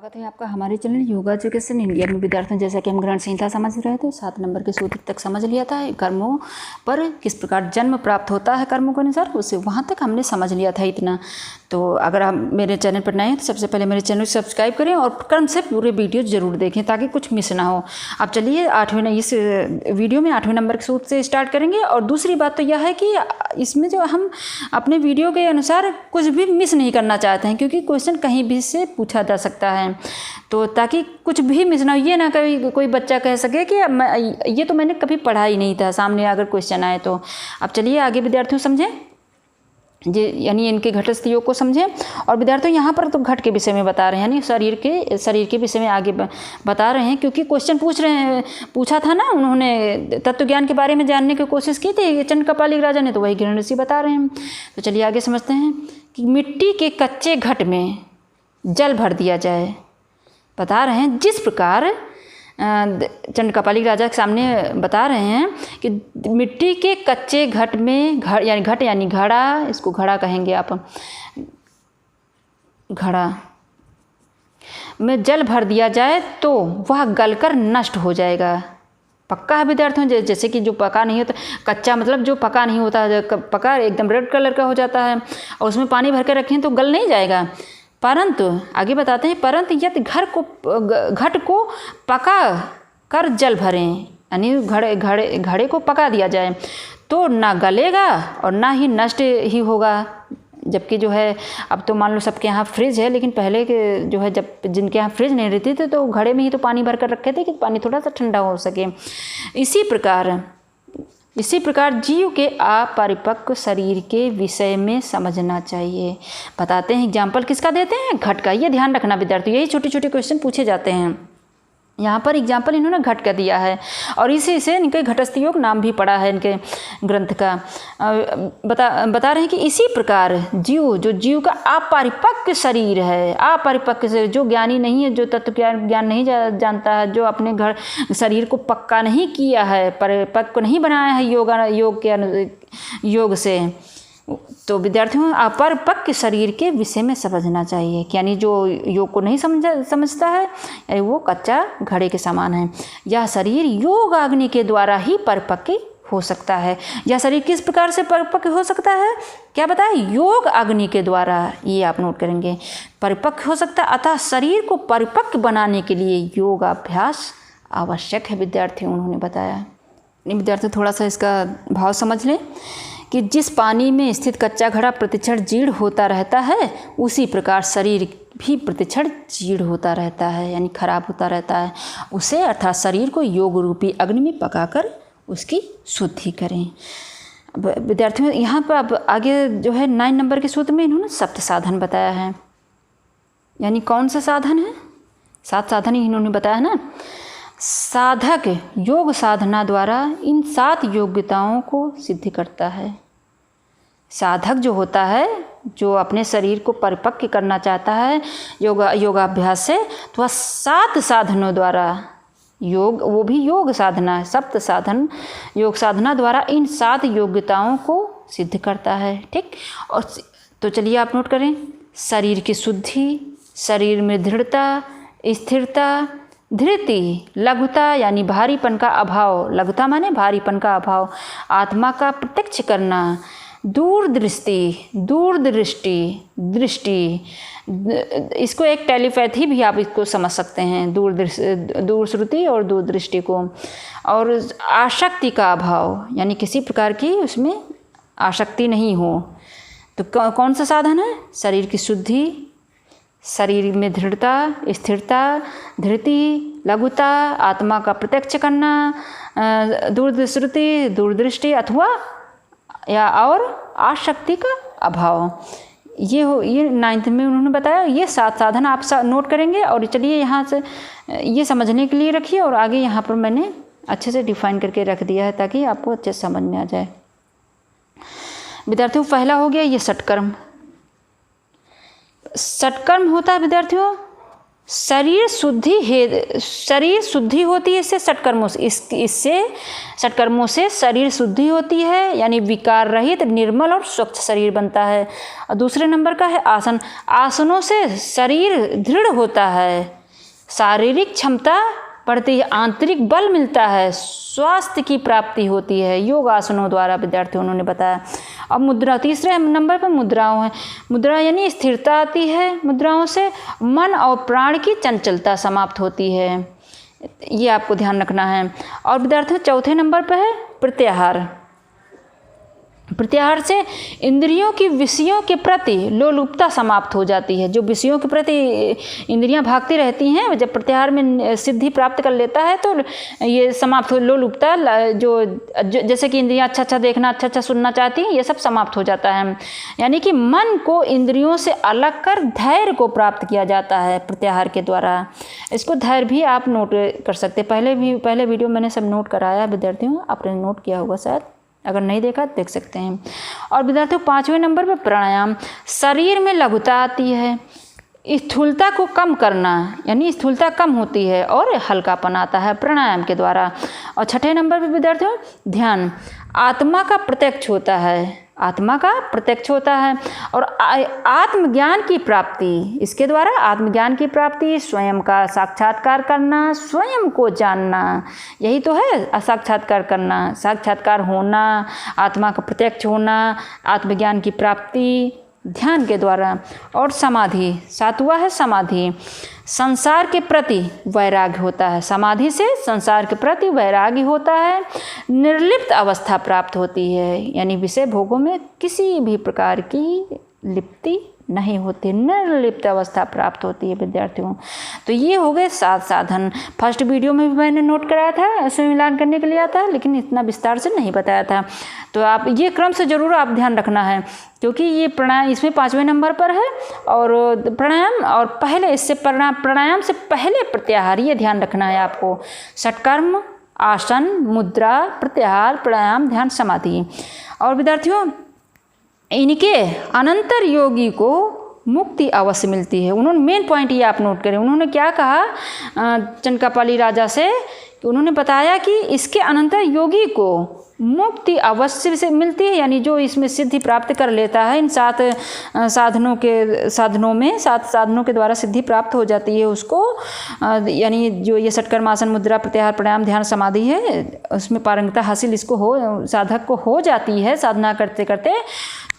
स्वागत है आपका हमारे चैनल योगा एजुकेशन इंडिया में। विद्यार्थियों, जैसा कि हम ग्रहण संहिता समझ रहे थे, 7 नंबर के सूत्र तक समझ लिया था। कर्मों पर किस प्रकार जन्म प्राप्त होता है कर्मों के अनुसार, उसे वहाँ तक हमने समझ लिया था इतना। तो अगर आप मेरे चैनल पर नए हैं तो सबसे पहले मेरे चैनल को सब्सक्राइब करें और क्रम से पूरे वीडियो जरूर देखें ताकि कुछ मिस ना हो। अब चलिए इस वीडियो में 8वें नंबर के सूत्र से स्टार्ट करेंगे। और दूसरी बात तो यह है कि इसमें जो हम अपने वीडियो के अनुसार कुछ भी मिस नहीं करना चाहते हैं, क्योंकि क्वेश्चन कहीं भी से पूछा जा सकता है। तो ताकि कुछ भी मिस ना हो, ये ना कभी कोई बच्चा कह सके कि ये तो मैंने कभी पढ़ा ही नहीं था, सामने अगर क्वेश्चन आए तो। अब चलिए आगे विद्यार्थियों समझें जी, यानी इनके घटस्थ योग को समझें। और विद्यार्थियों यहाँ पर तो घट के विषय में बता रहे हैं, यानी शरीर के विषय में आगे बता रहे हैं, क्योंकि क्वेश्चन पूछा था ना, उन्होंने तत्व ज्ञान के बारे में जानने की कोशिश की थी चंद्रकपाली राजा ने, तो वही ग्रहण ऋषि बता रहे हैं। तो चलिए आगे समझते हैं कि मिट्टी के कच्चे घट में जल भर दिया जाए। बता रहे हैं जिस प्रकार चंद्रकपाली राजा के सामने बता रहे हैं कि मिट्टी के कच्चे घट में घट यानी घड़ा, इसको घड़ा कहेंगे आप, घड़ा में जल भर दिया जाए तो वह गलकर नष्ट हो जाएगा। पक्का है विद्यार्थियों, जैसे कि जो पका नहीं होता, कच्चा मतलब जो पका नहीं होता, पका एकदम रेड कलर का हो जाता है और उसमें पानी भर के रखें तो गल नहीं जाएगा। परंतु आगे बताते हैं, परंतु यदि घट को पका कर जल भरें, यानी घड़े को पका दिया जाए तो ना गलेगा और ना ही नष्ट ही होगा। जबकि जो है, अब तो मान लो सबके यहाँ फ्रिज है, लेकिन पहले के जो है, जब जिनके यहाँ फ्रिज नहीं रहती थी तो घड़े में ही तो पानी भर कर रखे थे कि पानी थोड़ा सा ठंडा हो सके। इसी प्रकार जीव के अपरिपक्व शरीर के विषय में समझना चाहिए। बताते हैं एग्जाम्पल किसका देते हैं, घट का। ये ध्यान रखना विद्यार्थी, यही छोटे छोटे क्वेश्चन पूछे जाते हैं। यहाँ पर एग्जाम्पल इन्होंने घट का दिया है और इसी से इनके घटस्थ योग नाम भी पड़ा है इनके ग्रंथ का। बता रहे हैं कि इसी प्रकार जीव का अपरिपक्व शरीर है, अपरिपक्व शरीर, जो ज्ञानी नहीं है, जो तत्व ज्ञान नहीं जानता है, जो अपने शरीर को पक्का नहीं किया है, परिपक्व नहीं बनाया है योग से, तो विद्यार्थियों अपरिपक्व शरीर के विषय में समझना चाहिए। यानी जो योग को नहीं समझता है, यानी वो कच्चा घड़े के समान है। यह शरीर योग अग्नि के द्वारा ही परिपक्व हो सकता है। यह शरीर किस प्रकार से परिपक्व हो सकता है, क्या बताए, योग अग्नि के द्वारा। ये आप नोट करेंगे, परिपक्व हो सकता है। अतः शरीर को परिपक्व बनाने के लिए योगाभ्यास आवश्यक है विद्यार्थियों, उन्होंने बताया। विद्यार्थी थोड़ा सा इसका भाव समझ लें कि जिस पानी में स्थित कच्चा घड़ा प्रतिक्षण जीर्ण होता रहता है, उसी प्रकार शरीर भी प्रतिक्षण जीर्ण होता रहता है, यानी खराब होता रहता है। उसे अर्थात शरीर को योग रूपी अग्नि में पकाकर उसकी शुद्धि करें। विद्यार्थियों यहाँ पर अब आगे जो है 9 नंबर के सूत्र में इन्होंने सप्त साधन बताया है। यानी कौन सा साधन है, 7 साधन ही इन्होंने बताया है ना। साधक योग साधना द्वारा इन 7 योग्यताओं को सिद्ध करता है। साधक जो होता है, जो अपने शरीर को परिपक्व करना चाहता है योगाभ्यास से, तो वह 7 साधनों द्वारा वो भी योग साधना है, सप्त साधन योग साधना द्वारा इन 7 योग्यताओं को सिद्ध करता है। ठीक, और तो चलिए आप नोट करें, शरीर की शुद्धि, शरीर में दृढ़ता, स्थिरता, धृति, लघुता यानी भारीपन का अभाव, लघुता माने भारीपन का अभाव, आत्मा का प्रत्यक्ष करना, दूरदृष्टि, इसको एक टेलीपैथी भी आप इसको समझ सकते हैं, दूरश्रुति और दूरदृष्टि को। और आसक्ति का अभाव, यानी किसी प्रकार की उसमें आसक्ति नहीं हो। तो कौन सा साधन है, शरीर की शुद्धि, शरीर में दृढ़ता, स्थिरता, धृति, लघुता, आत्मा का प्रत्यक्ष करना, दूरदृष्टि अथवा या और आसक्ति का अभाव। ये 9th में उन्होंने बताया। ये 7 साधन आप नोट करेंगे। और चलिए यहाँ से ये समझने के लिए रखिए, और आगे यहाँ पर मैंने अच्छे से डिफाइन करके रख दिया है ताकि आपको अच्छे से समझ में आ जाए। विद्यार्थियों पहला हो गया ये षटकर्म। षटकर्म होता है विद्यार्थियों, शरीर शुद्धि होती है इससे षटकर्मों से, इससे षटकर्मों से शरीर शुद्धि होती है, यानी विकार रहित निर्मल और स्वच्छ शरीर बनता है। और दूसरे नंबर का है आसन। आसनों से शरीर दृढ़ होता है, शारीरिक क्षमता बढ़ती है, आंतरिक बल मिलता है, स्वास्थ्य की प्राप्ति होती है योग आसनों द्वारा, विद्यार्थियों उन्होंने बताया। अब मुद्रा, तीसरे नंबर पर मुद्राओं है। मुद्रा यानी स्थिरता आती है, मुद्राओं से मन और प्राण की चंचलता समाप्त होती है, ये आपको ध्यान रखना है। और विद्यार्थियों चौथे नंबर पर है प्रत्याहार। प्रत्याहार से इंद्रियों की विषयों के प्रति लोलुपता समाप्त हो जाती है। जो विषयों के प्रति इंद्रियां भागती रहती हैं, जब प्रत्याहार में सिद्धि प्राप्त कर लेता है तो ये समाप्त हो, लोलुपता, जो जैसे कि इंद्रियां अच्छा अच्छा देखना, अच्छा अच्छा सुनना चाहती हैं, ये सब समाप्त हो जाता है। यानी कि मन को इंद्रियों से अलग कर धैर्य को प्राप्त किया जाता है प्रत्याहार के द्वारा। इसको धैर्य भी आप नोट कर सकते हैं, पहले वीडियो मैंने सब नोट कराया विद्यार्थियों, आपने नोट किया होगा शायद, अगर नहीं देखा देख सकते हैं। और विद्यार्थियों पाँचवें नंबर पर प्राणायाम। शरीर में लघुता आती है, स्थूलता को कम करना, यानी स्थूलता कम होती है और हल्कापन आता है प्राणायाम के द्वारा। और छठे नंबर पर विद्यार्थियों ध्यान। आत्मा का प्रत्यक्ष होता है, आत्मा का प्रत्यक्ष होता है और आत्मज्ञान की प्राप्ति, इसके द्वारा आत्मज्ञान की प्राप्ति, स्वयं का साक्षात्कार करना, स्वयं को जानना, यही तो है साक्षात्कार करना, साक्षात्कार होना, आत्मा का प्रत्यक्ष होना, आत्मज्ञान की प्राप्ति ध्यान के द्वारा। और समाधि, सातवां है समाधि। संसार के प्रति वैराग्य होता है, समाधि से संसार के प्रति वैराग्य होता है, निर्लिप्त अवस्था प्राप्त होती है, यानी विषय भोगों में किसी भी प्रकार की लिप्ति नहीं होती, निर्लिप्त अवस्था प्राप्त होती है विद्यार्थियों। तो ये हो गए 7 साधन। फर्स्ट वीडियो में भी मैंने नोट कराया था, इसमें मिलान करने के लिए आता है, लेकिन इतना विस्तार से नहीं बताया था। तो आप ये क्रम से ज़रूर आप ध्यान रखना है, क्योंकि ये प्राणायाम इसमें 5वें नंबर पर है। और प्राणायाम और पहले इससे प्राणायाम से पहले प्रत्याहार, ये ध्यान रखना है आपको। षटकर्म, आसन, मुद्रा, प्रत्याहार, प्राणायाम, ध्यान, समाधि। और विद्यार्थियों इनके अनंतर योगी को मुक्ति अवश्य मिलती है। उन्होंने मेन पॉइंट ये आप नोट करें, उन्होंने क्या कहा चनकापाली राजा से, कि उन्होंने बताया कि इसके अनंतर योगी को मुक्ति अवश्य से मिलती है, यानी जो इसमें सिद्धि प्राप्त कर लेता है, इन 7 साधनों के द्वारा सिद्धि प्राप्त हो जाती है उसको, यानी जो ये षटकर्म, आसन, मुद्रा, प्रत्याहार, प्राणायाम, ध्यान, समाधि है, उसमें पारंगता हासिल साधक को हो जाती है साधना करते करते।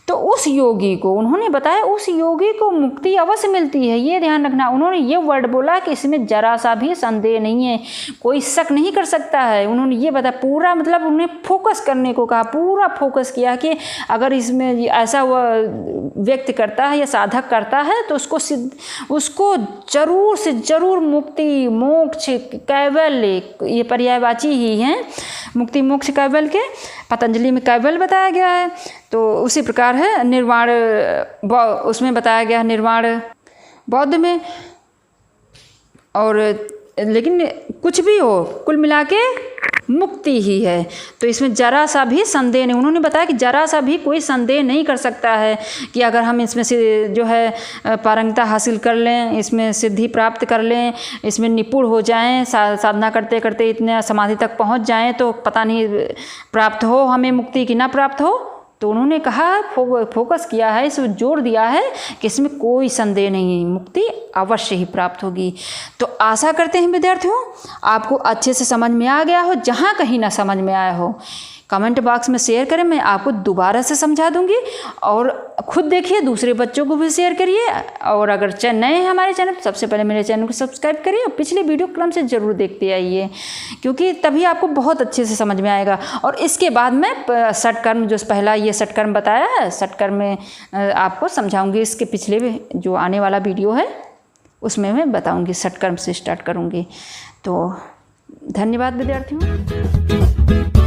तो उस योगी को, उन्होंने बताया उस योगी को मुक्ति अवश्य मिलती है, ये ध्यान रखना। उन्होंने ये वर्ड बोला कि इसमें जरा सा भी संदेह नहीं है, कोई शक नहीं कर सकता है। उन्होंने ये बताया पूरा, मतलब उन्हें फोकस करने को कहा, पूरा फोकस किया कि अगर इसमें ऐसा वह व्यक्त करता है या साधक करता है तो उसको जरूर से जरूर मुक्ति, मोक्ष, कैवल्य, ये पर्यायवाची ही हैं, मुक्ति, मोक्ष, कैवल्य के पतंजलि में कैवल्य बताया गया है। तो उसी प्रकार है निर्वाण, उसमें बताया गया निर्वाण बौद्ध में। और लेकिन कुछ भी हो, कुल मिला के मुक्ति ही है, तो इसमें जरा सा भी संदेह नहीं। उन्होंने बताया कि जरा सा भी कोई संदेह नहीं कर सकता है कि अगर हम इसमें से जो है पारंगता हासिल कर लें, इसमें सिद्धि प्राप्त कर लें, इसमें निपुण हो जाएं, साधना करते करते इतने समाधि तक पहुंच जाएं, तो पता नहीं प्राप्त हो हमें मुक्ति की ना प्राप्त हो। तो उन्होंने कहा, फोकस किया है, इस जोर दिया है कि इसमें कोई संदेह नहीं, मुक्ति अवश्य ही प्राप्त होगी। तो आशा करते हैं विद्यार्थियों आपको अच्छे से समझ में आ गया हो। जहाँ कहीं ना समझ में आया हो कमेंट बॉक्स में शेयर करें, मैं आपको दोबारा से समझा दूंगी। और खुद देखिए, दूसरे बच्चों को भी शेयर करिए। और अगर नए हैं हमारे चैनल, तो सबसे पहले मेरे चैनल को सब्सक्राइब करिए और पिछले वीडियो क्रम से ज़रूर देखते आइए, क्योंकि तभी आपको बहुत अच्छे से समझ में आएगा। और इसके बाद मैं षटकर्म, जो पहला ये षटकर्म बताया है, षटकर्म में आपको समझाऊँगी। इसके पिछले जो आने वाला वीडियो है उसमें मैं बताऊँगी, षटकर्म से स्टार्ट करूँगी। तो धन्यवाद विद्यार्थियों।